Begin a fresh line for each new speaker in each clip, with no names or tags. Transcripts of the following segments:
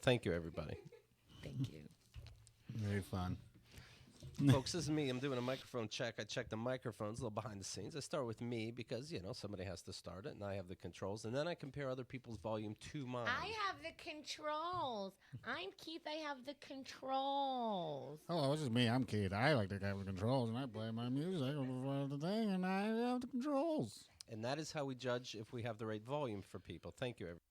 Thank you, everybody.
Thank you.
Very fun.
Folks, this is me. I'm doing a microphone check. I check the microphones, a little behind the scenes. I start with me because, somebody has to start it, and I have the controls. And then I compare other people's volume to mine.
I have the controls. I'm Keith. I have the controls.
Hello, this is me. I'm Keith. I like to have the controls, and I play my music over the thing, and I have the controls.
And that is how we judge if we have the right volume for people. Thank you, everybody.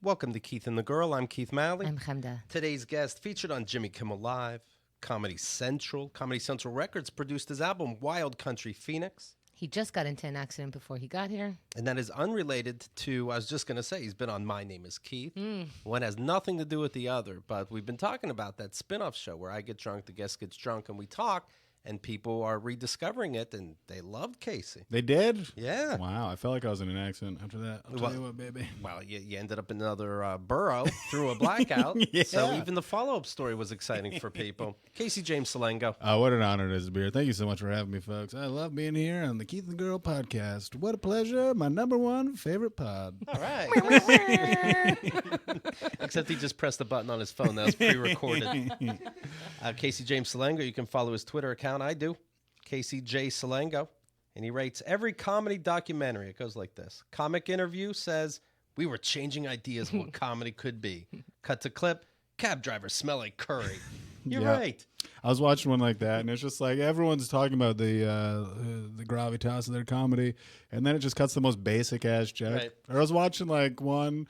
Welcome to Keith and the Girl. I'm Keith Malley.
I'm Chemda.
Today's guest featured on Jimmy Kimmel Live, Comedy Central. Comedy Central Records produced his album Wild Country Phoenix.
He just got into an accident before he got here.
And that is unrelated to, I was just going to say, he's been on My Name is Keith. One has nothing to do with the other, but we've been talking about that spin-off show where I get drunk, the guest gets drunk, and we talk. and people are rediscovering it, and they loved Casey.
They did?
Yeah.
Wow, I felt like I was in an accent after that. I'll tell you what, baby.
Well, you ended up in another burrow through a blackout.
Yeah.
So even the follow-up story was exciting for people. Casey James Salengo.
What an honor it is to be here. Thank you so much for having me, folks. I love being here on the Keith and the Girl podcast. What a pleasure. My #1 favorite pod.
All right. Except he just pressed the button on his phone. That was pre-recorded. Casey James Salengo. You can follow his Twitter account. I do. Casey J. Salengo. And he rates every comedy documentary. It goes like this. Comic interview says, we were changing ideas of what comedy could be. Cut to clip. Cab drivers smell like curry. You're right.
I was watching one like that, and it's just like everyone's talking about the gravitas of their comedy, and then it just cuts the most basic ass joke.
Right.
Or I was watching like one,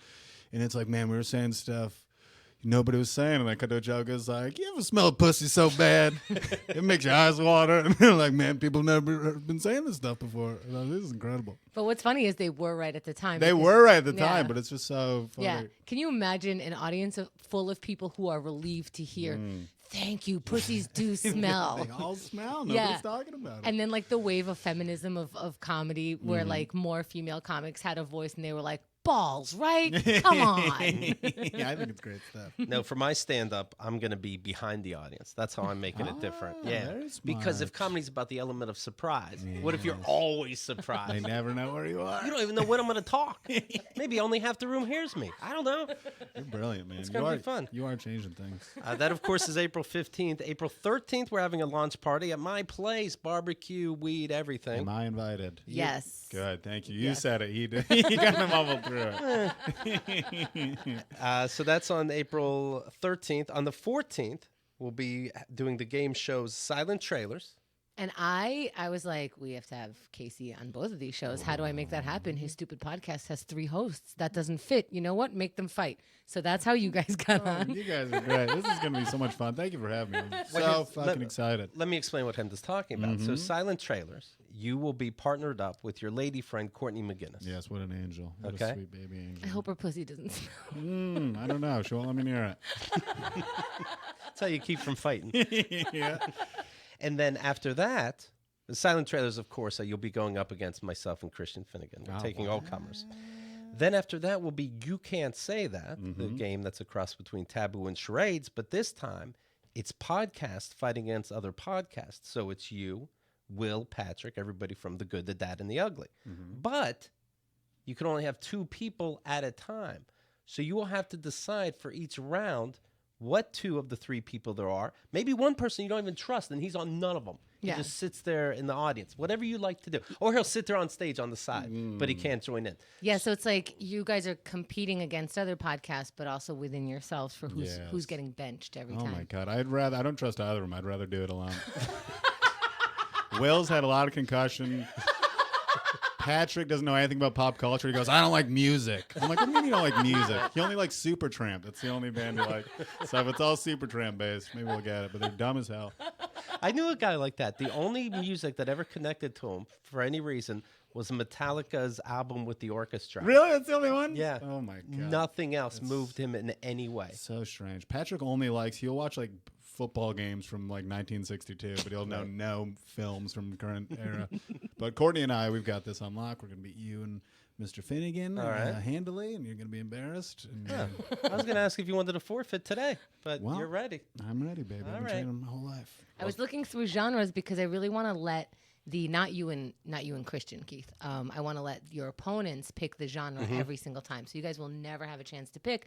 and it's like, man, we were saying stuff nobody was saying, and I cut to a joke. It's like, you ever smell pussy so bad it makes your eyes water? And they're like, man, people never been saying this stuff before. Like, this is incredible.
But what's funny is they were right at the time.
They
because-
were right at the
yeah.
time, but it's just so funny.
Yeah. Can you imagine an audience full of people who are relieved to hear, thank you, pussies do smell.
They all smell. Nobody's
Yeah.
talking about it.
And then like the wave of feminism of comedy where like more female comics had a voice and they were like, balls, right? Come on.
Yeah, I think it's great stuff.
No, for my stand-up, I'm going to be behind the audience. That's how I'm making it different. Yeah.
very
Because if
smart.
comedy's about the element of surprise, what if you're always surprised?
They never know where you are.
You don't even know when I'm going to talk. Maybe only half the room hears me. I don't know.
You're brilliant, man. It's
gonna be fun.
You are changing things.
That, of course, is April 15th. April 13th, we're having a launch party at my place. Barbecue, weed, everything.
Am I invited?
Yes.
Good, thank you. You
Yes.
said it. He did. He kind of mumbled through it.
So that's on April 13th. On the 14th, we'll be doing the game shows Silent Trailers.
And I was like, we have to have Casey on both of these shows. How do I make that happen? His stupid podcast has 3 hosts. That doesn't fit. You know what? Make them fight. So that's how you guys got on.
You guys are great. This is going to be so much fun. Thank you for having me. I'm so fucking excited.
Let me explain what Henda's talking about. So Silent Trailers, you will be partnered up with your lady friend, Courtney McGinnis.
Yes, what an angel. What
Okay.
a sweet baby angel.
I hope her pussy doesn't smell.
I don't know. She won't let me near
That's how you keep from fighting.
it. Yeah.
And then after that, the Silent Trailers, of course, you'll be going up against myself and Christian Finnegan. We're taking all comers. Then after that will be You Can't Say That, the game that's a cross between Taboo and Charades. But this time, it's podcast fighting against other podcasts. So it's you, Will, Patrick, everybody from The Good, The Bad, and The Ugly. But you can only have 2 people at a time. So you will have to decide for each round what 2 of the 3 people there are. Maybe one person you don't even trust, and he's on none of them. He
Yeah.
just sits there in the audience. Whatever you like to do. Or he'll sit there on stage on the side, but he can't join in.
Yeah, so it's like you guys are competing against other podcasts, but also within yourselves for who's
Yes.
getting benched every
Oh
time.
my God. I don't trust either of them. I'd rather do it alone. Will's had a lot of concussion. Patrick doesn't know anything about pop culture. He goes, I don't like music. I'm like, what do you mean you don't like music? He only likes Supertramp. That's the only band he likes. So if it's all Supertramp based, maybe we'll get it. But they're dumb as hell.
I knew a guy like that. The only music that ever connected to him for any reason was Metallica's album with the orchestra.
Really? That's the only one?
Yeah.
Oh my God.
Nothing else moved him in any way.
So strange. Patrick only he'll watch like football games from like 1962, but he'll know no films from the current era. But Courtney and I, we've got this on lock. We're going to beat you and Mr. Finnegan handily, and you're going to be embarrassed. And,
I was going to ask if you wanted to forfeit today, but
Well,
you're ready.
I'm ready, baby. I've been
right.
training my whole life.
I was looking through genres because I really want to let the not you and Christian, Keith. I want to let your opponents pick the genre every single time, so you guys will never have a chance to pick.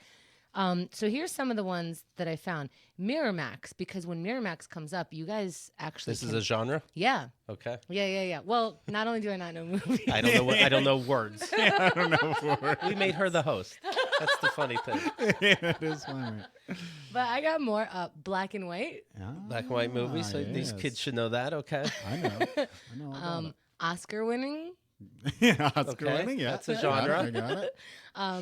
So here's some of the ones that I found. Miramax, because when Miramax comes up, you guys actually
This is a genre?
yeah.
Okay.
Yeah. Well, not only do I not know movies,
I don't know I don't know words.
I don't know.
We made her the host. That's the funny thing.
It is funny.
but I got more black and white,
Black and white movies. So these
yes.
kids should know that, okay?
I know all about
Oscar winning,
it. Oscar
Okay,
winning, yeah.
that's a
I
genre.
got it.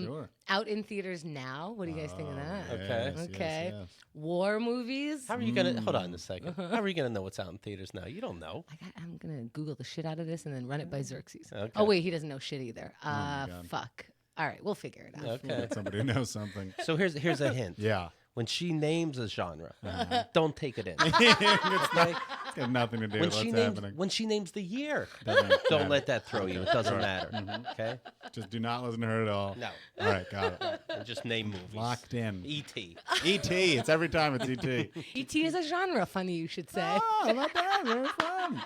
Sure.
out in theaters now. What do you guys think of that?
Okay.
Yes,
Okay.
yes.
War movies.
How are you gonna hold on a second? How are you gonna know what's out in theaters now? You don't know.
I'm gonna Google the shit out of this and then run it by Xerxes.
Okay.
Oh wait, he doesn't know shit either.
God.
Fuck. All right, we'll figure it out.
Okay.
Somebody who knows something.
So here's a hint.
Yeah.
When she names a genre, don't take it in.
It's going got nothing to do
When
with
she
what's
names
happening.
when she names the year,
Doesn't
don't
matter.
let that throw you. It doesn't matter. Okay?
Just do not listen to her at all.
No.
All right, got it.
And just name movies.
Locked in.
E.T.
E.T. It's every time it's E.T.
E.T. is a genre, funny you should say.
Oh, not bad. Very fun.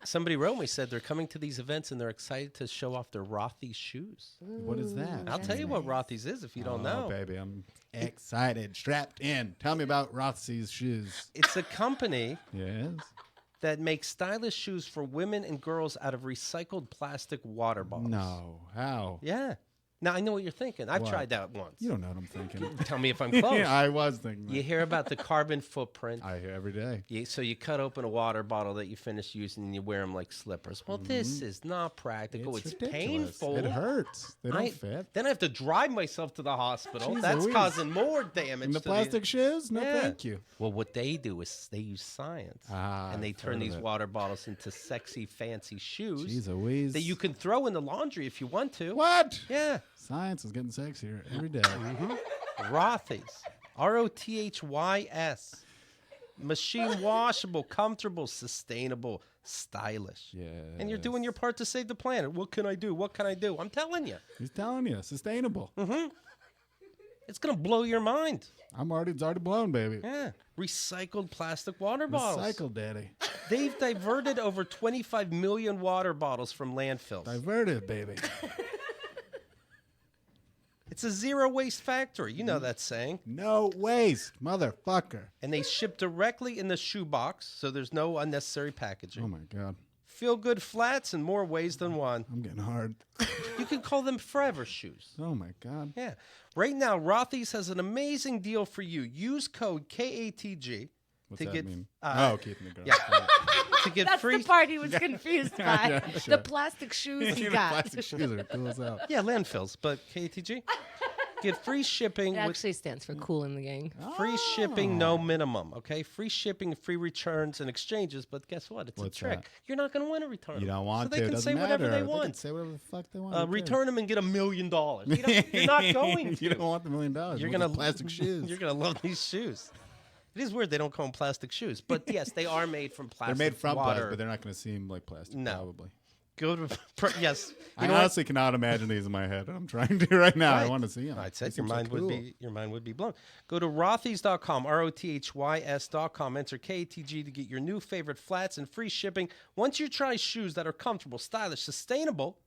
Somebody wrote me, said they're coming to these events and they're excited to show off their Rothy's shoes.
What is that?
I'll tell you what Rothy's is if you don't know.
Baby, I'm excited. Strapped in. Tell me about Rothsey's shoes.
It's a company
Yes.
that makes stylish shoes for women and girls out of recycled plastic water bottles.
No. How?
Yeah. Now, I know what you're thinking. I've
What?
tried that once.
You don't know what I'm thinking.
Tell me if I'm close.
Yeah, I was thinking that.
You hear about the carbon footprint.
I hear every day.
So you cut open a water bottle that you finish using and you wear them like slippers. Well, this is not practical. It's
ridiculous.
painful.
It hurts. They don't fit.
Then I have to drive myself to the hospital.
Jeez
That's
Louise.
causing more damage.
And the
to
plastic shoes? No,
Yeah.
thank you.
Well, what they do is they use science and they
I've
turn
heard of
these
it.
water bottles into sexy, fancy shoes
Jeez Louise.
that you can throw in the laundry if you want to.
What?
Yeah.
Science is getting sexier every day.
Rothy's. Rothys. Machine washable, comfortable, sustainable, stylish.
Yeah.
And you're doing your part to save the planet. What can I do? What can I do? I'm telling you.
He's telling you, sustainable.
It's going to blow your mind.
It's already blown, baby.
Yeah. Recycled plastic water bottles.
Recycle, daddy.
They've diverted over 25 million water bottles from landfills.
Diverted, baby.
It's a zero waste factory. You know that saying.
No waste, motherfucker.
And they ship directly in the shoebox, so there's no unnecessary packaging.
Oh my God.
Feel good flats in more ways than one.
I'm getting hard.
You can call them forever shoes.
Oh my God.
Yeah. Right now, Rothy's has an amazing deal for you. Use code KATG
What's
to
that
get
mean?
keeping
it going.
yeah. to get
That's
free.
the part he was confused by.
Yeah, sure.
The plastic shoes he
The
got.
plastic shoes are cool as hell.
Yeah, landfills, but KATG. Get free shipping
It
with
actually stands for cool in the gang.
free shipping, no minimum. Okay, free shipping, free returns and exchanges. But guess what? It's
What's
a trick.
that?
You're not going to want to return.
You
them.
don't want
so
to.
they can
Doesn't
say
matter.
whatever they
They can
want.
say whatever the fuck they want. Who cares?
Return them and get $1 million. You're not going to.
You don't want the $1 million.
You're
You want
gonna
those plastic shoes.
You're gonna love these shoes. It is weird they don't call them plastic shoes, but yes, they are made from
They're
plastic.
made from
water.
plastic, but they're not going to seem like plastic.
No.
Probably.
Go to yes.
I honestly cannot imagine these in my head. I'm trying to right now. I
Right.
want to see them.
I said your mind would be blown. Go to rothys.com, rothys.com. Enter KATG to get your new favorite flats and free shipping. Once you try shoes that are comfortable, stylish, sustainable,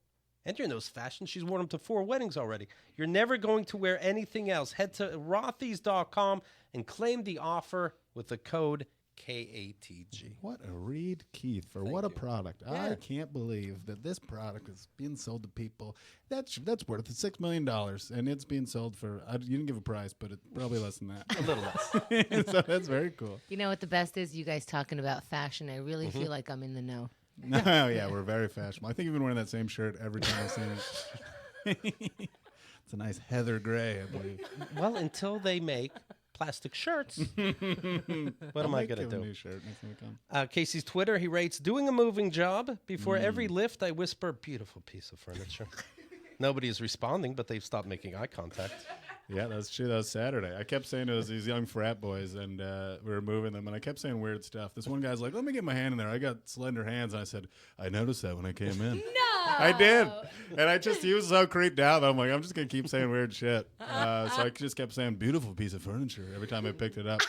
enter in those fashions. She's worn them to 4 weddings already. You're never going to wear anything else. Head to rothys.com and claim the offer with the code KATG.
What a read, Keith, for what a product.
Yeah.
I can't believe that this product is being sold to people. That's worth $6 million, and it's being sold for, you didn't give a price, but it's probably less than that.
A little less.
So that's very cool.
You know what the best is? You guys talking about fashion. I really
Mm-hmm.
feel like I'm in the know.
No, yeah, we're very fashionable. I think you've been wearing that same shirt every time I've seen it. It's a nice heather gray, I believe.
Well, until they make plastic shirts. What am I going to do?
New shirt next time we come.
Casey's Twitter, he writes, doing a moving job. Before every lift, I whisper, beautiful piece of furniture. Nobody is responding, but they've stopped making eye contact.
Yeah, that's true. That was Saturday. I kept saying it was these young frat boys, and we were moving them, and I kept saying weird stuff. This one guy's like, let me get my hand in there. I got slender hands. And I said, I noticed that when I came in.
No!
I did. And he was so creeped out that I'm like, I'm just going to keep saying weird shit. So I just kept saying, beautiful piece of furniture every time I picked it up.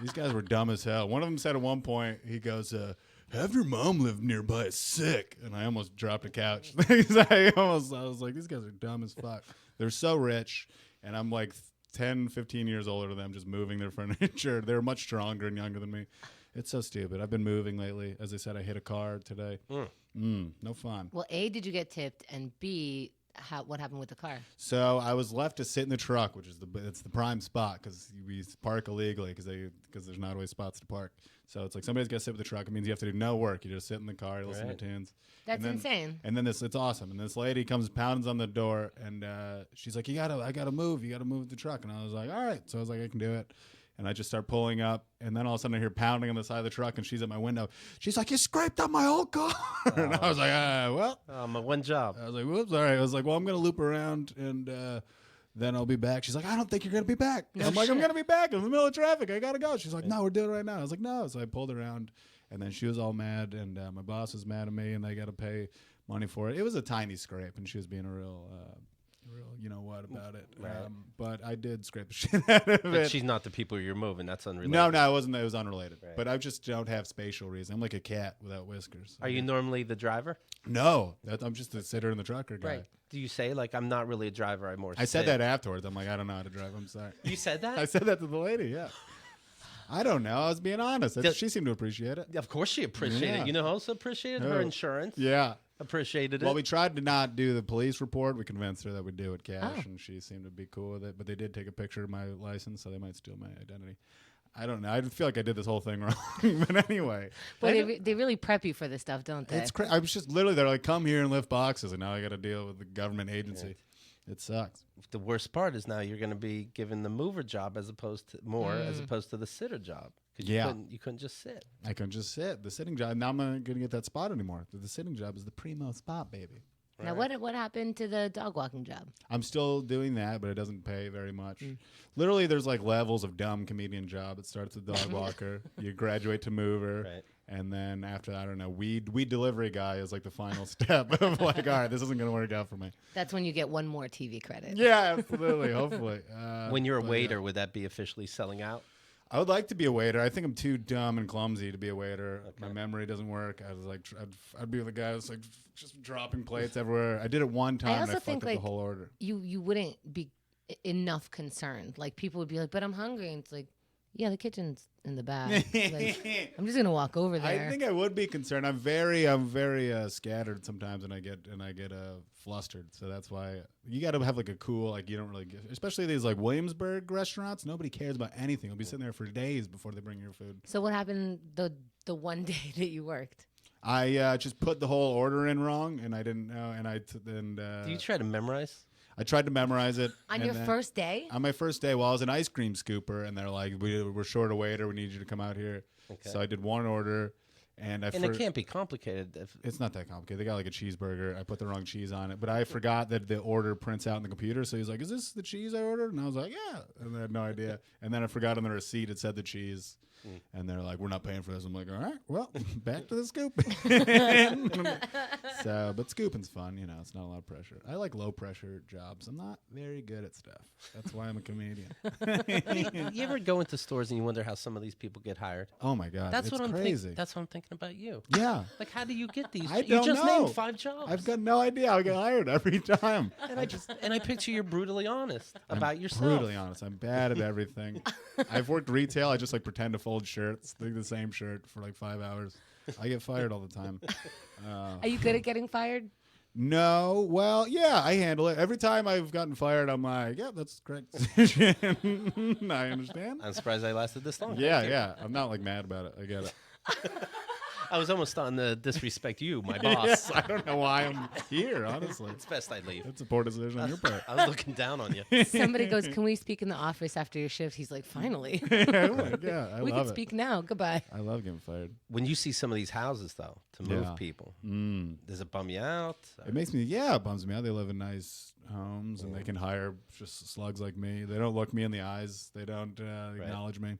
These guys were dumb as hell. One of them said at one point, he goes, have your mom live nearby is sick. And I almost dropped a couch. I was like, these guys are dumb as fuck. They're so rich. And I'm like 10, 15 years older than them, just moving their furniture. They're much stronger and younger than me. It's so stupid. I've been moving lately. As I said, I hit a car today. No fun.
Well, A, did you get tipped? And B, what happened with the car?
So I was left to sit in the truck, which is it's the prime spot because we park illegally because there's not always spots to park. So it's like somebody's got to sit with the truck. It means you have to do no work. You just sit in the car, listen to tunes.
That's insane.
And then it's awesome. And this lady comes, pounds on the door, and she's like, I gotta move. You gotta move the truck. And I was like, all right. So I was like, I can do it. And I just start pulling up, and then all of a sudden I hear pounding on the side of the truck, and she's at my window. She's like, you scraped up my whole car. And I was like, well.
My one job.
I was like, whoops, all right. I was like, well, I'm going to loop around and then I'll be back. She's like, I don't think you're going to be back. I'm like, I'm going to be back. I'm in the middle of traffic. I got to go. She's like, no, we're doing it right now. I was like, no. So I pulled around, and then she was all mad, and my boss was mad at me, and they got to pay money for it. It was a tiny scrape, and she was being a real you know what about it.
Right.
But I did scrape the shit out of
But
it.
she's not the people you're moving. That's unrelated.
No, it wasn't. It was unrelated.
Right.
But I just don't have spatial reason. I'm like a cat without whiskers.
Are you normally the driver?
No, I'm just a sitter in the trucker guy.
Right. Do you say, like, I'm not really a driver, I more
I said
sit?
that afterwards. I'm like, I don't know how to drive. I'm sorry.
You said that?
I said that to the lady. Yeah. I don't know. I was being honest. She seemed to appreciate it.
Of course she appreciated
Yeah.
it. You know who else appreciated her insurance?
Yeah.
Appreciated it.
Well, we tried to not do the police report. We convinced her that we'd do it cash, and she seemed to be cool with it. But they did take a picture of my license, so they might steal my identity. I don't know. I feel like I did this whole thing wrong. But anyway.
Well, they really prep you for this stuff, don't they?
It's I was just literally, they're like, come here and lift boxes, and now I got to deal with the government agency.
Right.
It sucks.
The worst part is now you're going to be given the mover job as opposed to the sitter job. 'Cause you couldn't just sit.
I couldn't just sit. The sitting job. Now I'm not going to get that spot anymore. The sitting job is the primo spot, baby.
Now, what happened to the dog walking job?
I'm still doing that, but it doesn't pay very much. Literally, there's like levels of dumb comedian job. It starts with dog walker. You graduate to mover.
Right.
And then after, I don't know, weed delivery guy is like the final step of like, all right, this isn't going to work out for me.
That's when you get one more TV credit.
Yeah, absolutely. Hopefully.
When you're a waiter, would that be officially selling out?
I would like to be a waiter. I think I'm too dumb and clumsy to be a waiter. Okay. My memory doesn't work. I was like, I'd be the guy that's like just dropping plates everywhere. I did it one time.
I also
and I fucked
think
up the whole order.
You wouldn't be enough concerned. Like people would be like, but I'm hungry. And it's like, yeah, the kitchen's in the back. Like, I'm just gonna walk over there.
I think I would be concerned. I'm very scattered sometimes, and I get flustered. So that's why you got to have like a cool, like you don't really get, especially these like Williamsburg restaurants. Nobody cares about anything. You'll be sitting there for days before they bring your food.
So what happened the one day that you worked?
I just put the whole order in wrong, and I didn't know. And
Do you try to memorize?
I tried to memorize it.
On your first day?
On my first day, well, I was an ice cream scooper, and they're like, we're short a waiter. We need you to come out here. Okay. So I did one order, and it
can't be complicated.
It's not that complicated. They got like a cheeseburger. I put the wrong cheese on it, but I forgot that the order prints out in the computer. So he's like, is this the cheese I ordered? And I was like, yeah. And I had no idea. And then I forgot on the receipt it said the cheese. And they're like, we're not paying for this. I'm like, all right, well, back to the scooping. But scooping's fun. You know, it's not a lot of pressure. I like low pressure jobs. I'm not very good at stuff. That's why I'm a comedian.
You ever go into stores and you wonder how some of these people get hired?
Oh my God,
that's
it's
what
crazy.
That's what I'm thinking about you.
Yeah.
Like, how do you get these?
I
You
don't
just
know.
named 5 jobs.
I've got no idea. I get hired every time.
And I picture you're brutally honest about yourself.
Brutally honest. I'm bad at everything. I've worked retail. I just like pretend to fold shirts. The same shirt for like 5 hours. I get fired all the time.
Are you good at getting fired?
No. Well, yeah, I handle it. Every time I've gotten fired, I'm like, yeah, that's the correct decision. I understand.
I'm surprised I lasted this long.
Yeah. I'm not like mad about it. I get it.
I was almost on to disrespect you, my boss.
Yes, I don't know why I'm here, honestly.
It's best I leave.
That's a poor decision on your part.
I was looking down on you.
Somebody goes, can we speak in the office after your shift? He's like, finally.
Yeah, I
we
love
can
it.
speak now. Goodbye.
I love getting fired.
When you see some of these houses, though, to move people, does it bum you out?
It makes me, it bums me out. They live in nice homes, and they can hire just slugs like me. They don't look me in the eyes. They don't acknowledge me.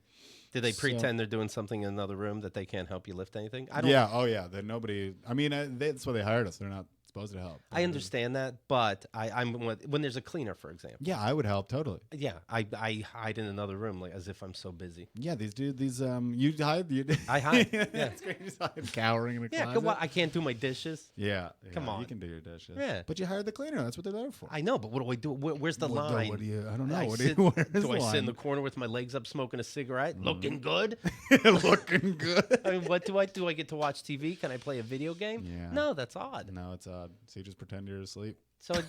Do they pretend they're doing something in another room that they can't help you lift anything? I don't.
Yeah. Oh, yeah. Then nobody. I mean, that's why they hired us. They're not supposed to help.
I understand that, but I'm when there's a cleaner, for example.
Yeah, I would help totally.
Yeah, I hide in another room like as if I'm so busy.
Yeah, you hide.
I hide. Yeah,
it's great. You just hide cowering in a closet.
Yeah, well, I can't do my dishes.
Yeah,
come on,
you can do your dishes.
Yeah,
but you hired the cleaner. That's what they're there for.
I know, but what do I do? Where's the line?
What do you? I don't know.
Do I sit in the corner with my legs up, smoking a cigarette, looking good?
Looking good.
I mean, what do I do? I get to watch TV? Can I play a video game?
Yeah.
No, that's odd.
No, it's odd. So you just pretend you're asleep.
So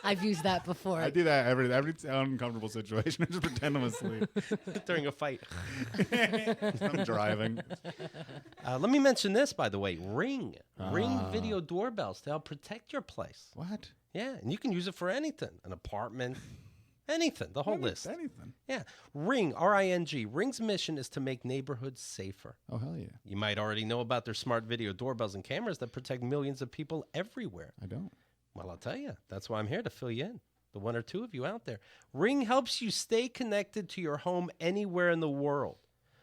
I've used that before.
I do that every uncomfortable situation. I just pretend I'm asleep
during a fight.
I'm driving.
Let me mention this, by the way. Ring video doorbells to help protect your place.
What?
Yeah, and you can use it for anything. An apartment, anything. The whole list.
Anything.
Yeah. Ring, R-I-N-G. Ring's mission is to make neighborhoods safer.
Oh, hell yeah.
You might already know about their smart video doorbells and cameras that protect millions of people everywhere.
I don't.
Well, I'll tell you. That's why I'm here, to fill you in. the one or two of you out there. Ring helps you stay connected to your home anywhere in the world.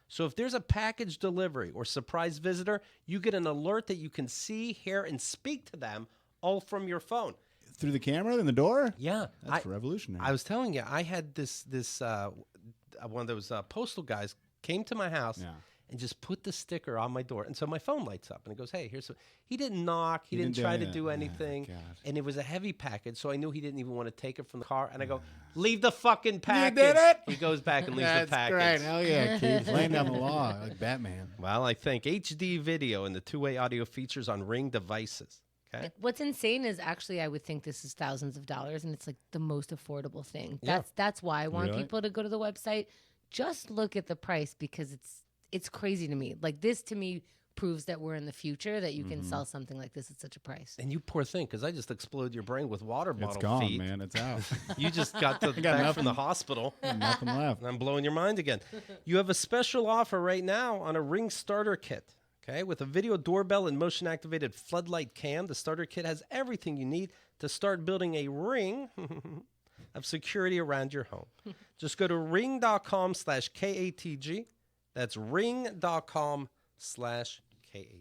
So if there's a package delivery or surprise visitor, you get an alert that you can see, hear, and speak to them all from your phone.
Through the camera in the door?
Yeah.
That's revolutionary.
I was telling you, I had this one of those postal guys came to my house and just put the sticker on my door. And so my phone lights up and it goes, hey, here's some. He didn't knock. He didn't try to do anything. And it was a heavy package, so I knew he didn't even want to take it from the car. And I go, leave the fucking package.
You did it?
He goes back and leaves the package.
That's great. Hell yeah, Keith. Laying down the law like Batman.
Well, I think HD video and the two-way audio features on Ring devices. Okay.
What's insane is actually I would think this is thousands of dollars, and it's like the most affordable thing.
Yeah.
That's why I want people to go to the website. Just look at the price because it's crazy to me. Like this to me proves that we're in the future, that you can sell something like this at such a price.
And you poor thing, because I just exploded your brain with water bottle
It's gone,
feet.
man. It's out.
You just got back from the hospital.
Nothing left.
And I'm blowing your mind again. You have a special offer right now on a Ring starter kit. Okay, with a video doorbell and motion-activated floodlight cam, the starter kit has everything you need to start building a ring of security around your home. Just go to ring.com/KATG. That's ring.com/KATG.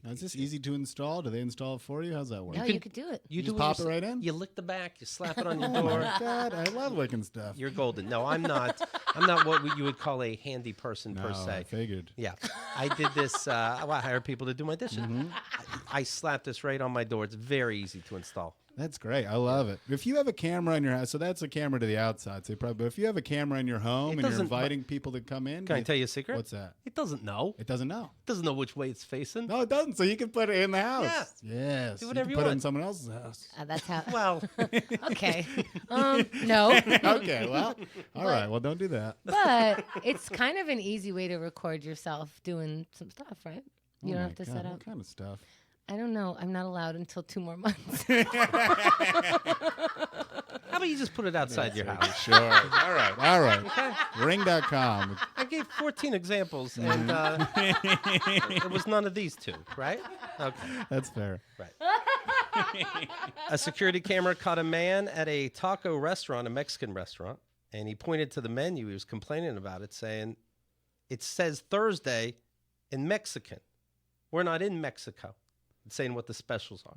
Now, is this easy to install? Do they install it for you? How's that work?
No, you could do it.
You
just
do
pop it right in?
You lick the back, you slap it on your
Oh
door.
my God, I love licking stuff.
You're golden. No, I'm not. I'm not what you would call a handy person per
I
se.
figured.
Yeah, I did this. I hire people to do my dishes. I slapped this right on my door. It's very easy to install.
That's great. I love it. If you have a camera in your house, so that's a camera to the outside. So but if you have a camera in your home and you're
doesn't-
inviting people to come in,
Can I tell you a secret?
what's that?
It doesn't know.
It doesn't know.
It doesn't know which way it's facing.
No, it doesn't. So you can put it in the house.
Yeah.
Yes.
Do whatever
you
you
can put it in
want.
someone else's house.
That's how.
Well,
Okay. No.
Okay. Well, all right. Well, don't do that.
But it's kind of an easy way to record yourself doing some stuff, right? You don't
Oh
have
my
to
God,
set up.
What kind of stuff?
I don't know. I'm not allowed until 2 more months.
how about you just put it outside your house?
Sure. All right. All right. Ring.com.
I gave 14 examples, and it was none of these two, right? Okay.
That's fair.
Right. A security camera caught a man at a taco restaurant, a Mexican restaurant, and he pointed to the menu. He was complaining about it, saying, it says Thursday in Mexican. We're not in Mexico. It's saying what the specials are.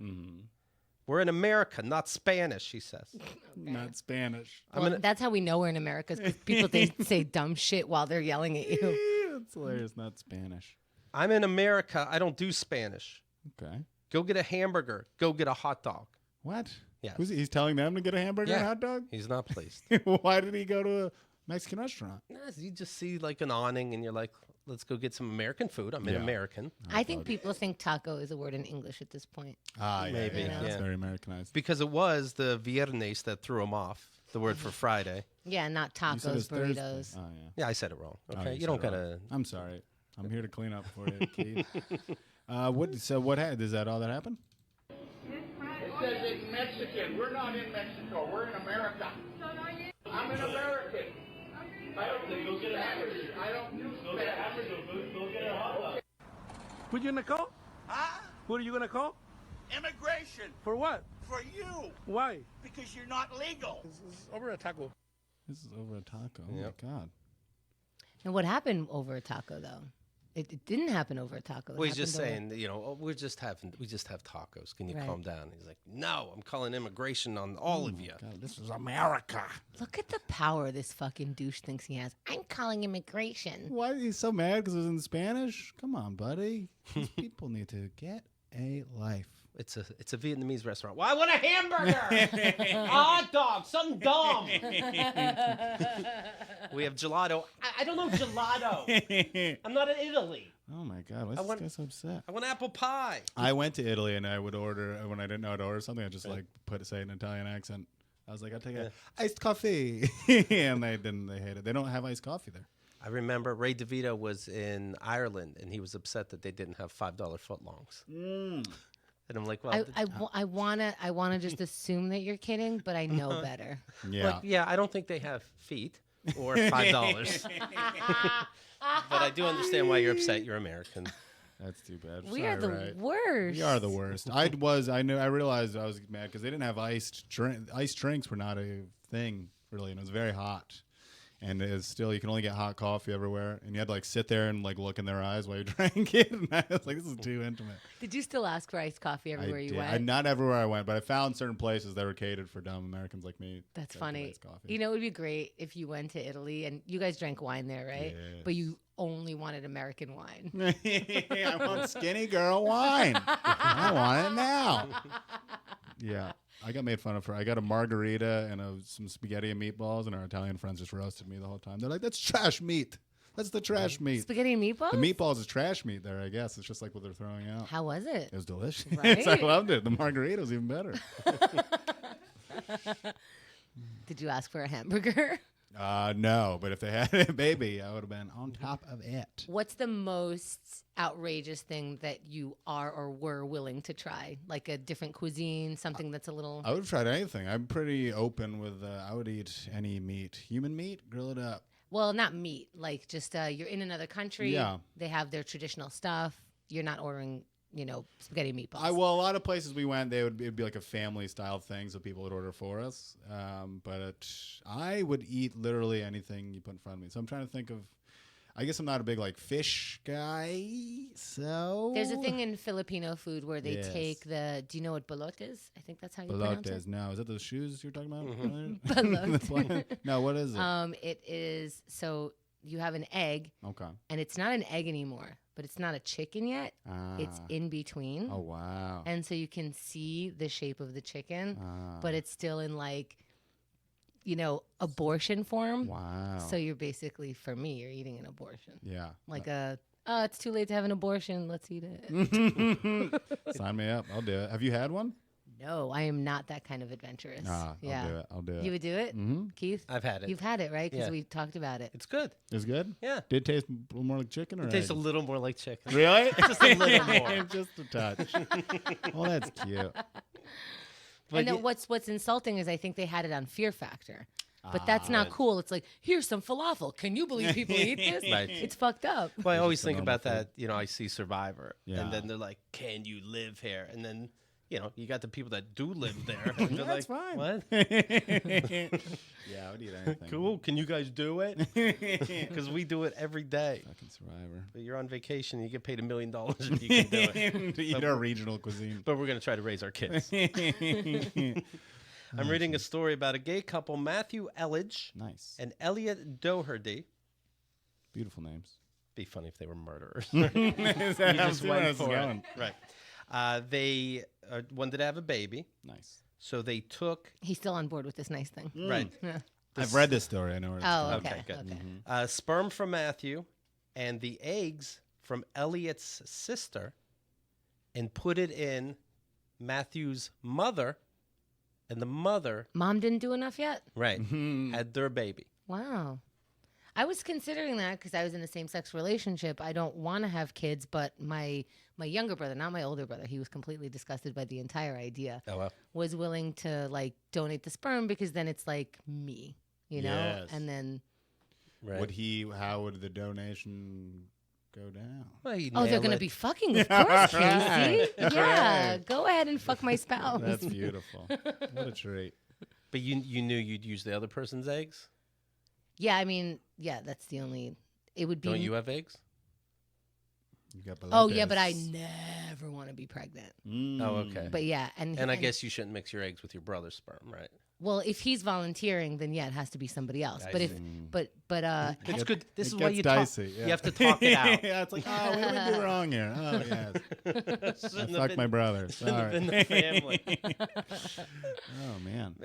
We're in America, not Spanish, he says.
Not Spanish.
Well, that's how we know we're in America. 'Cause people say dumb shit while they're yelling at you.
That's hilarious. Not Spanish.
I'm in America. I don't do Spanish.
Okay.
Go get a hamburger. Go get a hot dog.
What?
Yes.
He's telling them to get a hamburger and a hot dog?
He's not pleased.
Why did he go to a Mexican restaurant?
You just see like an awning and you're like, let's go get some American food. I'm in American.
I think people think taco is a word in English at this point.
Ah, yeah,
Maybe,
yeah. It's
yeah.
very Americanized.
Because it was the viernes that threw him off, the word for Friday.
Yeah, not
You said
tacos,
it's Thursday.
burritos.
Oh, yeah.
Yeah, I said it wrong.
Oh,
Okay,
you
you don't
said it
gotta.
wrong. I'm sorry. I'm here to clean up for you, Keith. What happened? Is that all that happened?
It says it's Mexican. We're not in Mexico. We're in America. I'm an American. I don't do Spanish. I don't do Spanish.
Go get a hot dog. Who you gonna call?
Huh?
Who are you gonna call?
Immigration.
For what?
For you.
Why?
Because you're not legal.
This is over a taco.
This is over a taco. Oh,
Yep.
my God.
And what happened over a taco, though? It didn't happen over a taco.
Well, he's just
happened
saying, we just have tacos. Can you
Right.
calm down? He's like, no, I'm calling immigration on all of you.
God, this is America.
Look at the power this fucking douche thinks he has. I'm calling immigration.
Why are you so mad because it was in Spanish? Come on, buddy. These people need to get a life.
It's a Vietnamese restaurant. Well, I want a hamburger, a hot dog, something dumb. We have gelato. I don't know gelato. I'm not in Italy.
Oh my God, why is this guy so upset?
I want apple pie.
I went to Italy and I would order when I didn't know how to order something. I just say an Italian accent. I was like, I'll take a iced coffee, and they didn't. They hate it. They don't have iced coffee there.
I remember Ray DeVito was in Ireland and he was upset that they didn't have $5 footlongs. And I'm like, well,
I wanna just assume that you're kidding, but I know better.
Yeah.
yeah, I don't think they have feet or $5. But I do understand why you're upset. You're American.
That's too bad.
We are the
Right.
worst.
We are the worst. I realized I was mad because they didn't have iced drinks were not a thing, really, and it was very hot. And it's still, you can only get hot coffee everywhere, and you had to like sit there and like look in their eyes while you drank it. And I was like, this is too intimate.
Did you still ask for iced coffee everywhere you went?
Not everywhere I went, but I found certain places that were catered for dumb Americans like me.
That's
that
funny.
do iced coffee.
You know, it would be great if you went to Italy and you guys drank wine there, right?
Yes.
But you only wanted American wine.
I want skinny girl wine. I want it now. Yeah. I got made fun of for. I got a margarita and some spaghetti and meatballs, and our Italian friends just roasted me the whole time. They're like, "That's trash meat. That's the trash meat."
Spaghetti and meatballs?
The meatballs is trash meat there, I guess. It's just like what they're throwing out.
How was it?
It was delicious.
Right?
I loved it. The margarita was even better.
Did you ask for a hamburger?
No, but if they had a baby, I would have been on top of it.
What's the most outrageous thing that you are or were willing to try? Like a different cuisine, something that's a little...
I would have tried anything. I'm pretty open with, I would eat any meat. Human meat, grill it up.
Well, not meat. Like just you're in another country.
Yeah.
They have their traditional stuff. You're not ordering, spaghetti and meatballs.
A lot of places we went, it'd be like a family style thing, so people would order for us. But I would eat literally anything you put in front of me. So I'm trying to think of. I guess I'm not a big like fish guy. So
There's a thing in Filipino food where they
Yes.
take the. Do you know what balot is? I think that's how you pronounce
Balotes.
it.
No, is that the shoes you're talking about?
Balot.
No, what is it?
It is so you have an egg,
Okay.
and it's not an egg anymore, but it's not a chicken yet. It's
Ah.
in between.
Oh wow.
And so you can see the shape of the chicken, but it's still in like, abortion form.
Wow.
So you're basically, for me, you're eating an abortion.
Yeah.
Like it's too late to have an abortion. Let's eat it.
Sign me up. I'll do it. Have you had one?
No, I am not that kind of adventurous.
Yeah. I'll do it.
You would do it, Keith?
I've had it.
You've had it, right? Because
Yeah.
we talked about it.
It's good.
It's good?
Yeah.
Did it taste a little more like chicken or
It tastes a
egg?
little more like chicken.
Really?
Just a little more.
Just a touch. Oh, that's cute.
But
And then
you-
what's insulting is I think they had it on Fear Factor. But that's not cool. It's like, here's some falafel. Can you believe people eat this?
Right.
It's fucked up.
Well, I
It's
always
just a
think
normal
about that. I see Survivor,
Yeah.
and then they're like, "Can you live here?" And then, you got the people that do live there. And they're
That's
like,
fine.
What?
Yeah, I would eat anything.
Cool. Can you guys do it? Because we do it every day.
Fucking Survivor.
But you're on vacation. You get paid $1 million if you can do it.
To eat our regional cuisine.
But we're gonna try to raise our kids. I'm reading a story about a gay couple, Matthew Elledge
Nice.
and Elliot Doherty.
Beautiful names.
Be funny if they were murderers.
Is that
You
how
just
soon
went
I was
for
going?
it. Right. They wanted to have a baby,
Nice.
so they took.
He's still on board with this nice thing.
Right.
Yeah.
I've read this story. I know where it's
Oh,
going.
okay.
Okay, good.
Okay.
Sperm from Matthew and the eggs from Elliot's sister, and put it in Matthew's mother, and the mother,
Mom didn't do enough yet?
right, had their baby.
Wow. I was considering that because I was in a same-sex relationship. I don't want to have kids, but my younger brother, not my older brother, he was completely disgusted by the entire idea,
Oh, well.
was willing to, donate the sperm because then it's like me,
Yes.
And then...
Right.
How would the donation go down?
Well, you
Oh, they're
nail
going to
it.
be fucking, of course, Casey. Yeah, go ahead and fuck my spouse.
That's beautiful. What a treat.
But you knew you'd use the other person's eggs?
Yeah, I mean, that's the only... It would be...
Don't you have eggs?
You got
Oh, yeah, but
Balotes.
I never want to be pregnant.
Oh, okay.
But yeah,
And I guess you shouldn't mix your eggs with your brother's sperm, right?
Well, if he's volunteering, then it has to be somebody else.
I
But if,
see.
but
It's good. This
It
is why
gets
you
dicey,
talk.
yeah.
You have to talk it out.
Yeah, it's like, what did we do wrong here? Oh, yes. I
Shouldn't have
fucked my
been-
brother.
shouldn't have
Sorry.
been the family.
Oh, man.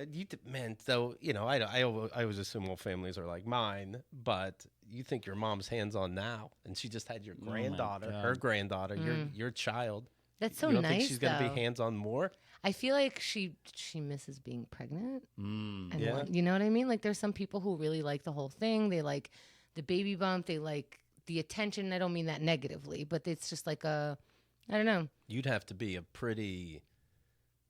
Man, so I always assume all families are like mine, but you think your mom's hands on now, and she just had your
my
granddaughter,
God.
her granddaughter, your child.
that's so
you don't
nice,
think she's gonna
though.
be hands on more?
I feel like she misses being pregnant. And
Yeah.
you know what I mean? Like, there's some people who really like the whole thing. They like the baby bump. They like the attention. I don't mean that negatively, but it's just like I don't know.
You'd have to be a pretty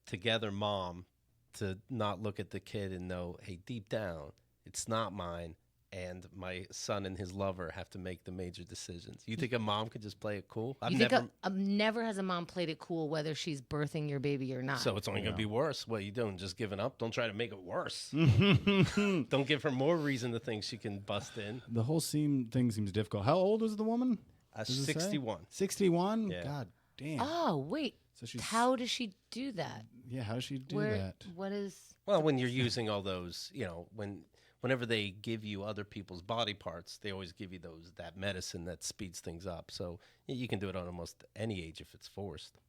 together mom to not look at the kid and know, hey, deep down, it's not mine, and my son and his lover have to make the major decisions. You think a mom could just play it cool?
You think never has a mom played it cool whether she's birthing your baby or not.
So it's only going to be worse. What are you doing? Just giving up? Don't try to make it worse. Don't give her more reason to think she can bust in.
The whole thing seems difficult. How old was the woman?
61.
61?
Yeah.
God damn.
Oh, wait.
So she's,
how does she do that?
Yeah, how does she do that?
What is...
Well, when you're using all those, whenever they give you other people's body parts, they always give you that medicine that speeds things up. So you can do it on almost any age if it's forced.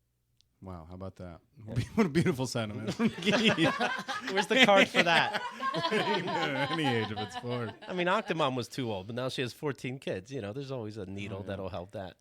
Wow, how about that? What a beautiful sentiment.
Where's the card for that?
Any age if it's forced.
I mean, Octomom was too old, but now she has 14 kids. There's always a needle that'll help that.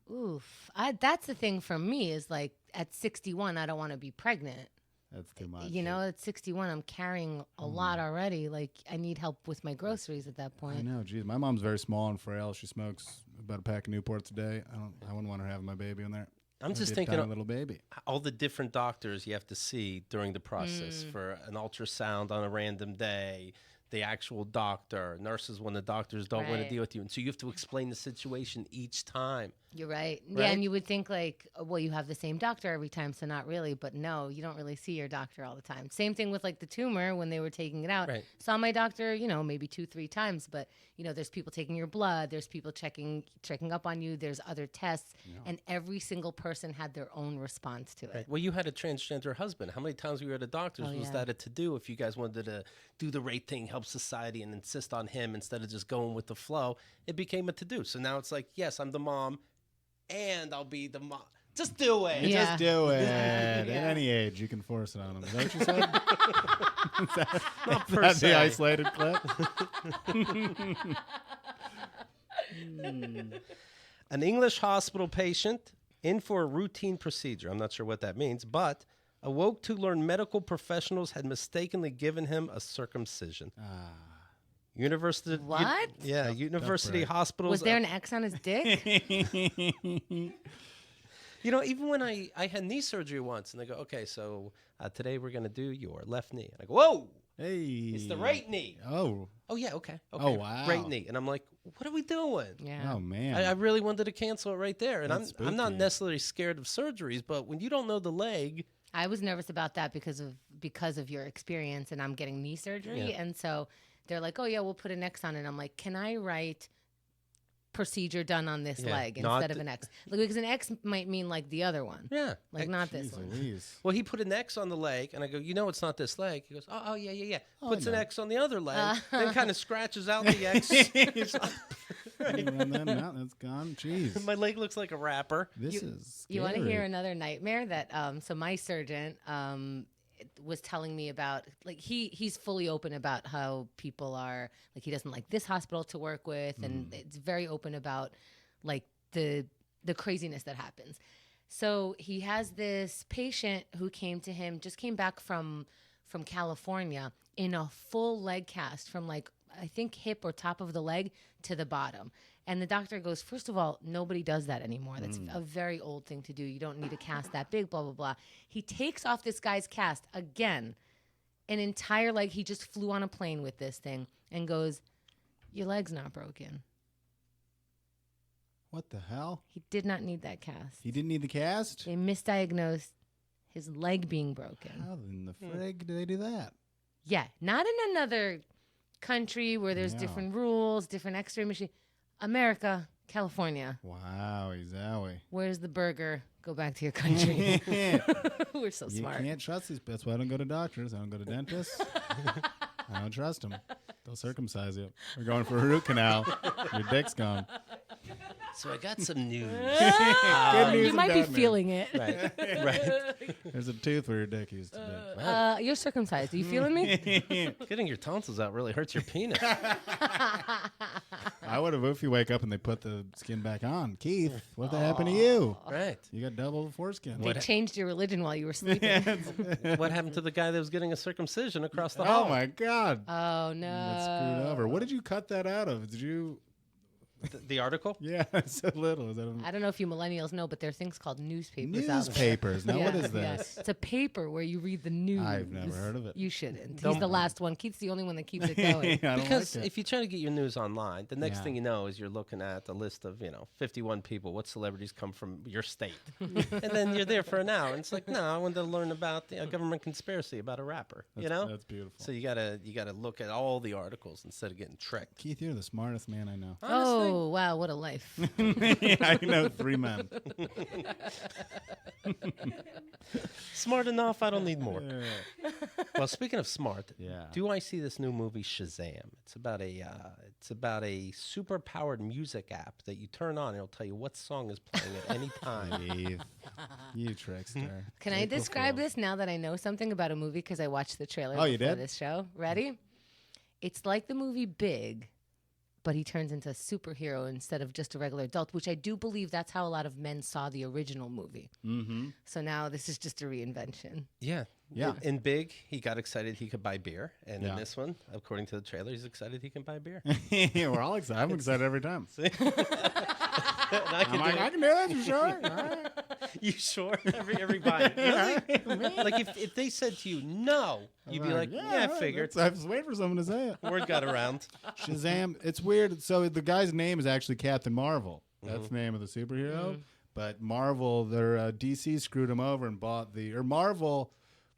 Oof. That's the thing for me is like at 61, I don't want to be pregnant.
That's too much.
At 61, I'm carrying a lot already. Like, I need help with my groceries at that point.
I know. Geez, my mom's very small and frail. She smokes about a pack of Newports a day. I wouldn't want her having my baby in there.
I'm just thinking of little baby. All the different doctors you have to see during the process for an ultrasound on a random day, the actual doctor, nurses when the doctors don't want to deal with you. And so you have to explain the situation each time.
You're right. Yeah, and you would think like, well, you have the same doctor every time, so not really. But no, you don't really see your doctor all the time. Same thing with like the tumor when they were taking it out. Saw my doctor, maybe 2-3 times. But, there's people taking your blood. There's people checking up on you. There's other tests. Yeah. And every single person had their own response to it.
Well, you had a transgender husband. How many times were you at a doctor's? Was that a to-do if you guys wanted to do the right thing, help society, and insist on him instead of just going with the flow? It became a to-do. So now it's like, yes, I'm the mom. And I'll be the mom. Just do it.
Yeah. Just do it. At any age, you can force it on them. Is that what you said? is that the isolated clip?
An English hospital patient in for a routine procedure. I'm not sure what that means, but awoke to learn medical professionals had mistakenly given him a circumcision. University.
What?
University hospitals.
Was there an X on his dick?
Even when I had knee surgery once, and they go, okay, so today we're going to do your left knee. And I go, whoa.
Hey.
It's the right knee.
Oh.
Oh, yeah, okay.
Oh, wow.
Right knee. And I'm like, what are we doing?
Yeah.
Oh, man.
I really wanted to cancel it right there. And
I'm
not necessarily scared of surgeries, but when you don't know the leg.
I was nervous about that because of your experience, and I'm getting knee surgery. And so they're like, oh, yeah, we'll put an X on it. I'm like, can I write procedure done on this leg instead of an X? Because an X might mean like the other one.
Yeah.
Like not this one.
Well, he put an X on the leg, and I go, it's not this leg. He goes, oh, yeah. Puts an X on the other leg, then kind of scratches out the X.
And then that's gone. Jeez.
My leg looks like a wrapper.
This is scary.
You want to hear another nightmare that, so my surgeon, was telling me about, like, he's fully open about how people are, like, he doesn't like this hospital to work with, and it's very open about like the craziness that happens. So he has this patient who came to him, just came back from California in a full leg cast from like, I think hip or top of the leg to the bottom. And the doctor goes, first of all, nobody does that anymore. That's a very old thing to do. You don't need a cast that big, blah, blah, blah. He takes off this guy's cast again, an entire leg. He just flew on a plane with this thing and goes, your leg's not broken.
What the hell?
He did not need that cast.
He didn't need the cast?
They misdiagnosed his leg being broken.
How in the frig do they do that?
Yeah, not in another country where there's different rules, different x-ray machine. America, California.
Wowie zowie.
Where's the burger? Go back to your country. We're so smart.
You can't trust these. That's why I don't go to doctors. I don't go to dentists. I don't trust them. They'll circumcise you. We're going for a root canal. Your dick's gone.
So I got some news.
Good news.
You might be feeling it.
Right.
There's a tooth where your dick used to be.
You're circumcised. Are you feeling me?
Getting your tonsils out really hurts your penis.
I would have if you wake up and they put the skin back on. Keith, what happened to you?
Right.
You got double foreskin.
They changed your religion while you were sleeping.
What happened to the guy that was getting a circumcision across the hall?
Oh, my God.
Oh, no.
That's screwed over. What did you cut that out of? Did you...
The article?
Yeah, it's so little. Is that
I don't know if you millennials know, but there are things called newspapers out there.
newspapers? Now, what
Yeah,
is
yeah.
this?
It's a paper where you read the news.
I've never heard of it.
You shouldn't.
Don't-
He's the last one. Keith's the only one that keeps it going.
I don't
Because
like it.
if you try to get your news online, the next
Yeah.
thing you know is you're looking at a list of 51 people. What celebrities come from your state? And then you're there for an hour, and it's like, no, I wanted to learn about a government conspiracy about a rapper.
That's beautiful.
So you gotta look at all the articles instead of getting tricked.
Keith, you're the smartest man I know.
Honestly.
Oh, wow. What a life.
I know 3 men.
Smart enough. I don't need more. Well, speaking of smart,
Yeah.
do I see this new movie Shazam? It's about a super powered music app that you turn on and it'll tell you what song is playing at any time.
Steve, you trickster.
Can I
April
describe
Fool.
this now that I know something about a movie because I watched the trailer
Oh, you
before
did?
this show? Ready? It's like the movie Big, but he turns into a superhero instead of just a regular adult, which I do believe that's how a lot of men saw the original movie.
Mm-hmm.
So now this is just a reinvention.
Yeah.
Yeah.
In Big, he got excited he could buy beer. And
Yeah.
in this one, according to the trailer, he's excited he can buy beer.
We're all excited. I'm excited every time.
And I can
I'm like,
do
I
it.
can do that, you sure? All right.
You sure? Every bite. Really? Like if they said to you, no, you'd be like, yeah, I figured.
I was waiting for someone to say it.
Word got around.
Shazam. It's weird. So the guy's name is actually Captain Marvel. That's the name of the superhero. But Marvel, their DC screwed him over and Marvel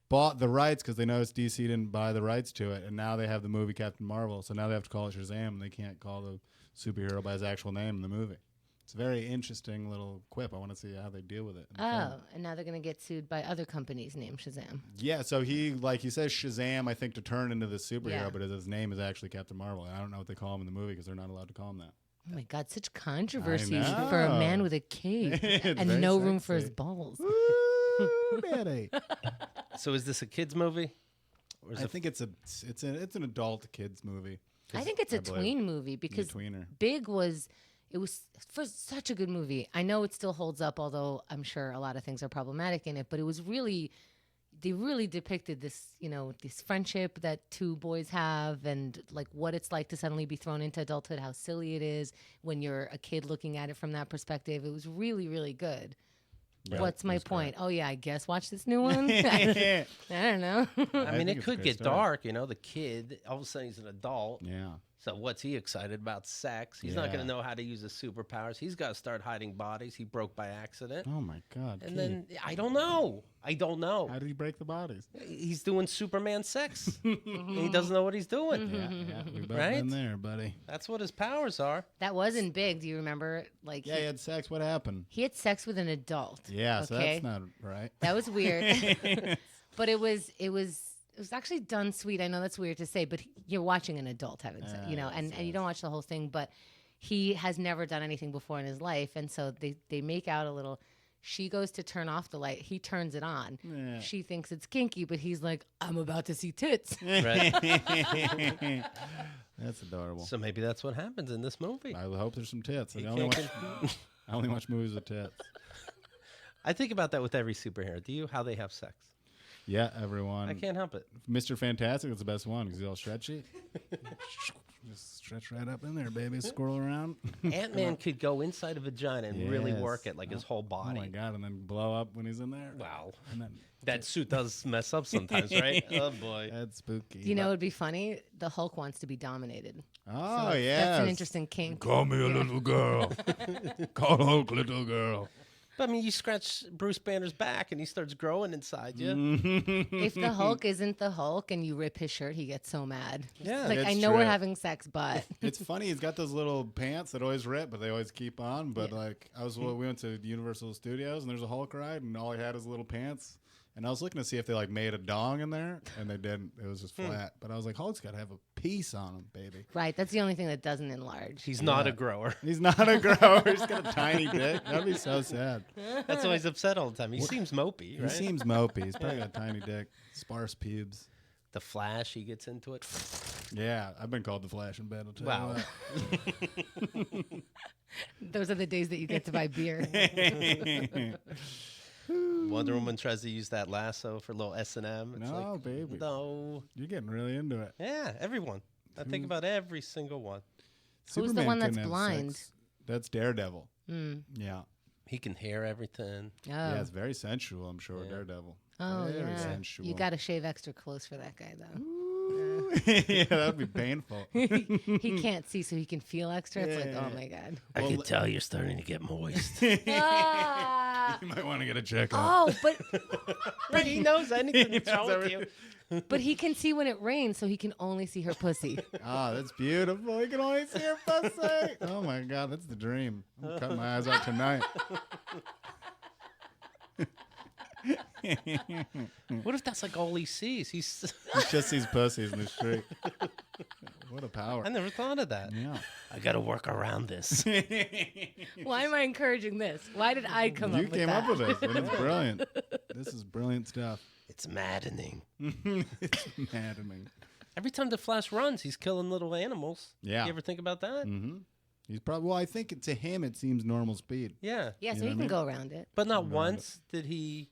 bought the rights because they noticed DC didn't buy the rights to it, and now they have the movie Captain Marvel. So now they have to call it Shazam, and they can't call the superhero by his actual name in the movie. It's a very interesting little quip. I want to see how they deal with it. in the film.
Oh, and now they're going to get sued by other companies named Shazam.
Yeah, so he says Shazam, I think, to turn into the superhero,
Yeah.
but his name is actually Captain Marvel. And I don't know what they call him in the movie because they're not allowed to call him that.
Oh my God, such controversy
know.
for a man with a cape
It's
and
very
no room for his
sexy.
balls.
Ooh, daddy.
So is this a kid's movie? Or is
I
it
think it's an adult kids movie.
I think it's a
believe.
tween movie because
tweener.
Big was for such a good movie. I know it still holds up, although I'm sure a lot of things are problematic in it, but it was really they really depicted this, this friendship that two boys have and like what it's like to suddenly be thrown into adulthood, how silly it is when you're a kid looking at it from that perspective. It was really, really good.
Yeah,
What's my
that's
point? Oh, yeah, I guess watch this new one. I don't know.
I mean,
think
it
it's a
could
great
get
story.
dark. The kid, all of a sudden he's an adult.
Yeah.
So what's he excited about? Sex. He's not going
Yeah.
to know how to use his superpowers. He's got to start hiding bodies he broke by accident.
Oh my God.
And
Keith.
then I don't know.
How did he break the bodies?
He's doing Superman sex. And he doesn't know what he's doing.
Yeah, we've both
Right?
been there, buddy.
That's what his powers are.
That wasn't big. Do you remember? Like,
Yeah, he had sex. What happened?
he had sex with an adult.
Yeah, so
okay?
that's not right.
That was weird. But it was actually done sweet. I know that's weird to say, but you're watching an adult having sex, and you don't watch the whole thing, but he has never done anything before in his life. And so they make out a little. She goes to turn off the light. He turns it on.
Yeah.
She thinks it's kinky, but he's like, I'm about to see tits.
Right?
That's adorable.
So maybe that's what happens in this movie.
I hope there's some tits. I
He
only
can't
watch, I only watch movies with tits.
I think about that with every superhero. Do you? How they have sex?
Yeah, everyone.
I can't help it.
Mr. Fantastic is the best one because he's all stretchy. Just stretch right up in there, baby. Squirrel around.
Ant-Man could go inside a vagina and really
Yes.
work it, like his whole
Oh
body.
my God! And then blow up when he's in there.
Wow.
And then
That suit does mess up sometimes, right? Oh, boy.
that's spooky.
You know, it'd be funny. The Hulk wants to be dominated.
Oh
So
yeah.
that's an interesting kink.
Call me a little girl. Call Hulk little girl.
But, I mean, you scratch Bruce Banner's back and he starts growing inside you.
If the Hulk isn't the Hulk and you rip his shirt, he gets so mad.
Yeah.
Like,
It's
I know we're
true.
having sex, but
It's funny. He's got those little pants that always rip, but they always keep on. But like, we went to Universal Studios and there's a Hulk ride, and all he had is little pants. And I was looking to see if they like made a dong in there, and they didn't. It was just flat. But I was like, Hulk's got to have a piece on him, baby.
right, that's the only thing that doesn't enlarge.
He's not a grower.
He's not a grower. He's got a tiny dick. That'd be so sad.
That's why he's upset all the time. He seems mopey,
He
right?
seems mopey. He's probably got a tiny dick, sparse pubes.
The Flash, he gets into it.
Yeah, I've been called the Flash in bed. I'll tell
Wow.
you what.
Those are the days that you get to buy beer.
Wonder Woman tries to use that lasso for a little S&M. It's
No,
like,
baby.
no.
You're getting really into it.
Yeah, everyone. I think about every single one.
Who's the
Superman
one that's
couldn't have
blind?
sex. That's Daredevil.
Mm.
Yeah.
He can hear everything.
Oh.
Yeah, it's very sensual, I'm sure, Daredevil.
Oh,
Very
yeah.
sensual.
You got to shave extra close for that guy, though.
Yeah, that would be painful.
He can't see, so he can feel extra. It's like, oh my god.
I can tell you're starting to get moist.
Ah.
You might want to get a checkup.
Oh,
But he knows anything that's wrong with you.
but he can see when it rains, so he can only see her pussy.
Ah, that's beautiful. You can only see her pussy. Oh my god, that's the dream. I'm cutting my eyes out tonight.
What if that's like all he sees?
He just sees pussies in the street. What a power.
I never thought of that.
Yeah.
I got to work around this.
Why am I encouraging this? Why did I come up
You
with
came
that?
up with this, and it's brilliant. This is brilliant stuff.
It's maddening.
It's maddening.
Every time the Flash runs, he's killing little animals.
Yeah.
You ever think about that?
Mm-hmm. He's probably, well, I think to him it seems normal speed.
Yeah.
Yeah, so
You know
he
what I
can
mean?
go around it.
But not once did he.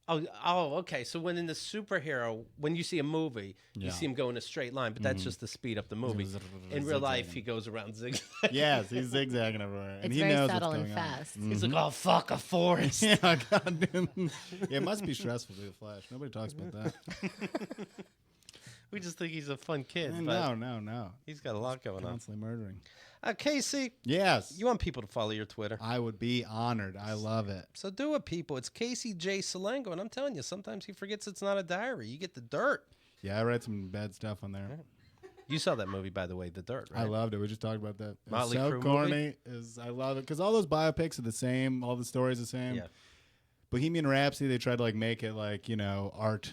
Oh, okay. So when in the superhero, when you see a movie,
Yeah.
you see him go in a straight line, but that's just to speed up the movie. In real life, he goes around zigzag.
Yes, he's zigzagging everywhere. And
It's
he
very
knows
subtle
what's
and
going on.
fast.
He's like, oh, fuck, a forest.
Yeah, God damn. Yeah, it must be stressful to be the Flash. Nobody talks about that.
We just think he's a fun kid. But
No.
he's got a lot going on.
Constantly murdering.
Casey,
Yes.
you want people to follow your Twitter.
I would be honored. I love it.
So do it, people. It's Casey J. Salengo. And I'm telling you, sometimes he forgets it's not a diary. You get the dirt.
Yeah, I read some bad stuff on there.
You saw that movie, by the way, The Dirt, right?
I loved it. We just talked about that. It's
Motley
so
Crue
corny. I love it because all those biopics are the same. All the stories the same.
Yeah.
Bohemian Rhapsody, they tried to like make it like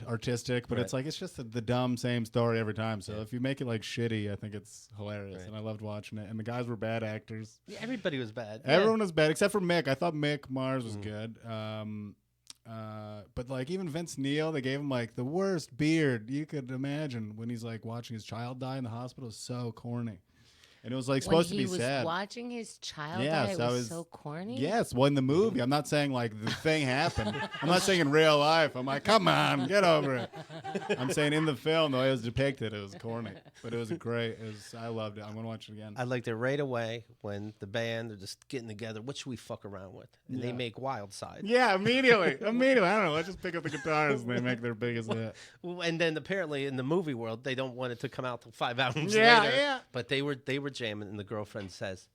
artistic, but
Right.
it's like it's just the dumb same story every time. So if you make it like shitty, I think it's hilarious,
Right.
and I loved watching it. And the guys were bad actors.
Yeah, everybody was bad.
Everyone was bad except for Mick. I thought Mick Mars was good. But like even Vince Neil, they gave him like the worst beard you could imagine when he's like watching his child die in the hospital. It was so corny. And it was like supposed to be
When he
sad.
was watching his child
Yeah,
die, it
so
was
it was-
so corny.
Yes, well, in the movie. I'm not saying like the thing happened. I'm not saying in real life. I'm like, come on, get over it. I'm saying in the film, the way it was depicted, it was corny. But it was great. I loved it. I'm going to watch it again.
I liked it right away when the band are just getting together. What should we fuck around with? And they
Yeah.
make Wild Side.
Yeah, immediately. I don't know. Let's just pick up the guitars and they make their biggest hit.
Well, and then apparently in the movie world, they don't want it to come out till 5 albums
Yeah,
later.
yeah.
But they were jamming, and the girlfriend says,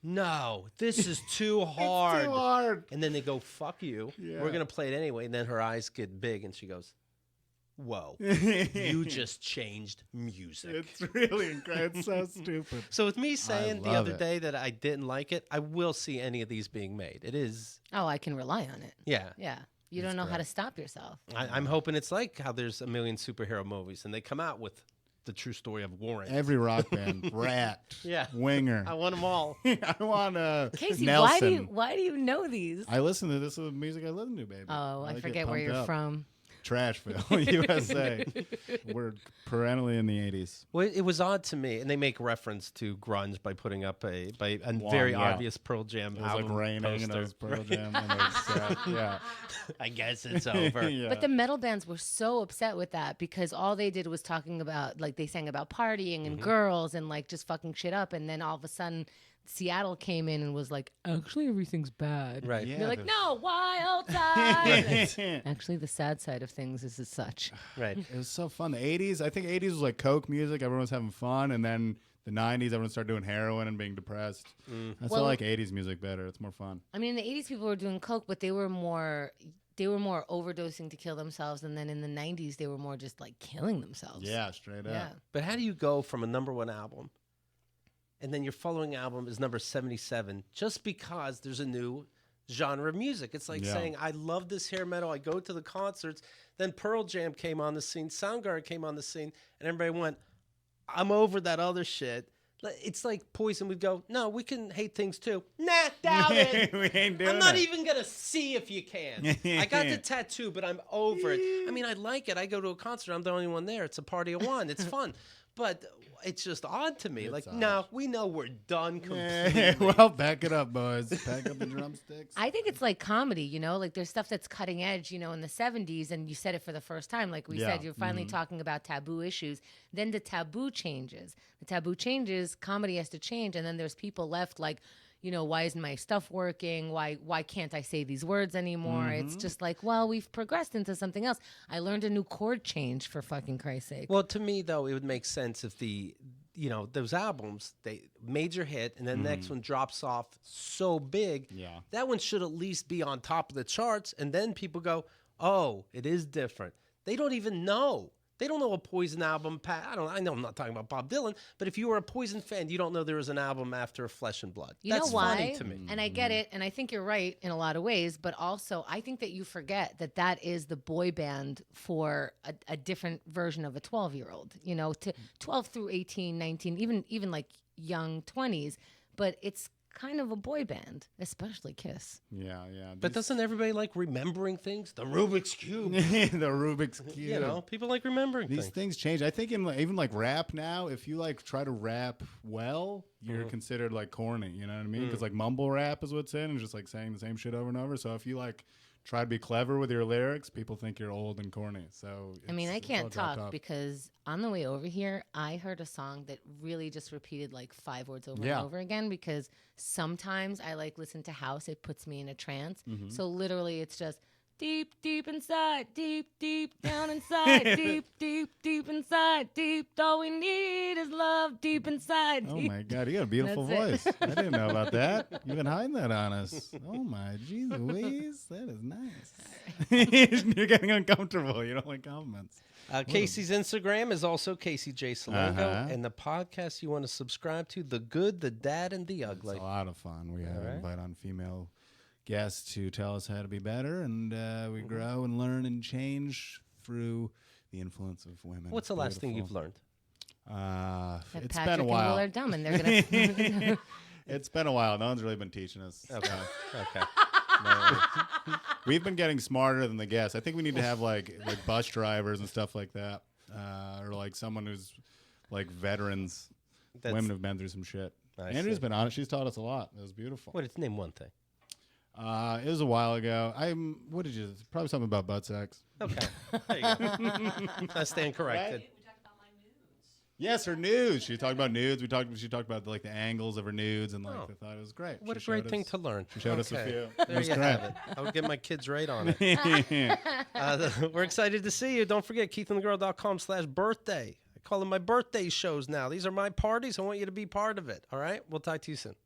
"No, this is too hard."
Too hard.
And then they go, "Fuck you.
Yeah.
We're gonna play it anyway." And then her eyes get big, and she goes, "Whoa, you just changed music."
It's really incredible. It's so stupid.
So with me saying the
love
other
it.
day that I didn't like it, I will see any of these being made. It is,
Oh, I can rely on it.
yeah.
Yeah. You don't know how to stop yourself.
I'm hoping it's like how there's a million superhero movies, and they come out with the true story of Warren.
Every rock band, Rat,
Yeah.
Winger.
I want them all.
I want
Casey,
Nelson.
why do you know these?
I listen to this is the music I listen to, baby.
Oh, I
like
forget
it
where
pumped
you're
up.
from.
Trashville, USA. We're perennially in the 80s.
Well, it was odd to me, and they make reference to grunge by putting up a very
yeah.
obvious Pearl Jam
It was
album
like raining and
poster.
it was Pearl Jam and it was sad. Yeah.
I guess it's over.
Yeah.
But the metal bands were so upset with that because all they did was talking about, like, they sang about partying and girls and, like, just fucking shit up. And then all of a sudden, Seattle came in and was like, actually, everything's bad.
Right.
Yeah.
They're like, no, wild side. Actually, the sad side of things is as such.
Right.
It was so fun. The 80s, I think 80s was like Coke music. Everyone was having fun. And then the 90s, everyone started doing heroin and being depressed. I still
Well-
like 80s music better. It's more fun.
I mean, in the 80s, people were doing coke, but they were more overdosing to kill themselves. And then in the 90s, they were more just, like, killing themselves.
Yeah, straight up.
Yeah.
But how do you go from a #1 album, and then your following album is number 77, just because there's a new genre of music? It's like
Yeah.
saying, I love this hair metal. I go to the concerts. Then Pearl Jam came on the scene. Soundgarden came on the scene. And everybody went, I'm over that other shit. It's like Poison would go, no, we can hate things too. Nah, doubt it.
We ain't doing
I'm not
that.
even going to see if you can. I got the tattoo, but I'm over it. I mean, I like it. I go to a concert. I'm the only one there. It's a party of one. It's fun. but it's just odd to me.
It's
Like,
odd.
no, we know we're done completely.
Well, back it up, boys. Pack up the drumsticks.
I think it's like comedy, you know, like there's stuff that's cutting edge, you know, in the 70s, and you said it for the first time. Like we
Yeah.
said, you're finally talking about taboo issues. Then the taboo changes. The taboo changes, comedy has to change, and then there's people left like, you know, why isn't my stuff working? Why can't I say these words anymore? It's just like, well, we've progressed into something else. I learned a new chord change, for fucking Christ's sake.
Well, to me, though, it would make sense if those albums, they major hit, and then the next one drops off so big.
Yeah.
That one should at least be on top of the charts, and then people go, oh, it is different. They don't even know. They don't know a Poison album. I know I'm not talking about Bob Dylan, but if you were a Poison fan, you don't know there was an album after Flesh and Blood.
You
That's
know why?
funny to me.
And I get it, and I think you're right in a lot of ways, but also I think that you forget that that is the boy band for a different version of a 12-year-old, you know, to 12 through 18, 19, even like young 20s, but it's kind of a boy band, especially Kiss.
Yeah.
But doesn't everybody like remembering things? The Rubik's Cube.
the Rubik's Cube.
You know, people like remembering
These
things.
things change. I think even like rap now, if you like try to rap well, you're considered like corny. You know what I mean? Because like mumble rap is what's in, and just like saying the same shit over and over. So if you like try to be clever with your lyrics, people think you're old and corny. So
I mean, I
it's all
can't
dropped
talk
off.
because on the way over here, I heard a song that really just repeated like 5 words over
Yeah.
and over again because sometimes I like listen to house. It puts me in a trance. So literally it's just deep, deep inside, deep, deep down inside, deep, deep, deep inside, deep. All we need is love deep inside.
Oh
deep.
my God, you got a beautiful
That's
voice. I didn't know about that. You've been hiding that on us. Oh my geez Louise, that is nice. You're getting uncomfortable. You don't like compliments.
Casey's Instagram is also Casey J. Salengo, and the podcast you want to subscribe to, The Good, the Dad, and the Ugly.
It's a lot of fun. We invite on female guests to tell us how to be better, and we grow and learn and change through the influence of women.
What's the last thing you've
Beautiful.
learned?
That
It's
Patrick
been a
and Will
while.
are dumb, and they're gonna.
It's been a while. No one's really been teaching us.
Okay. Okay.
We've been getting smarter than the guests. I think we need to have like bus drivers and stuff like that, or like someone who's like veterans.
That's-
Women have been through some shit.
I
Andrew's
see.
been on it. She's taught us a lot. It was beautiful.
What? Name one thing.
It was a while ago. What did you? Probably something about butt sex.
Okay. There you go. I stand corrected.
Yes, her nudes. She talked about nudes. She talked about like the angles of her nudes, and like I thought it was great.
What
She
a great
showed
thing
us-
to learn.
She showed us a
Okay.
few.
There
It was
you
great.
have it. I would get my kids right on it. We're excited to see you. Don't forget, keithandthegirl.com/birthday. I call them my birthday shows now. These are my parties. I want you to be part of it. All right? We'll talk to you soon.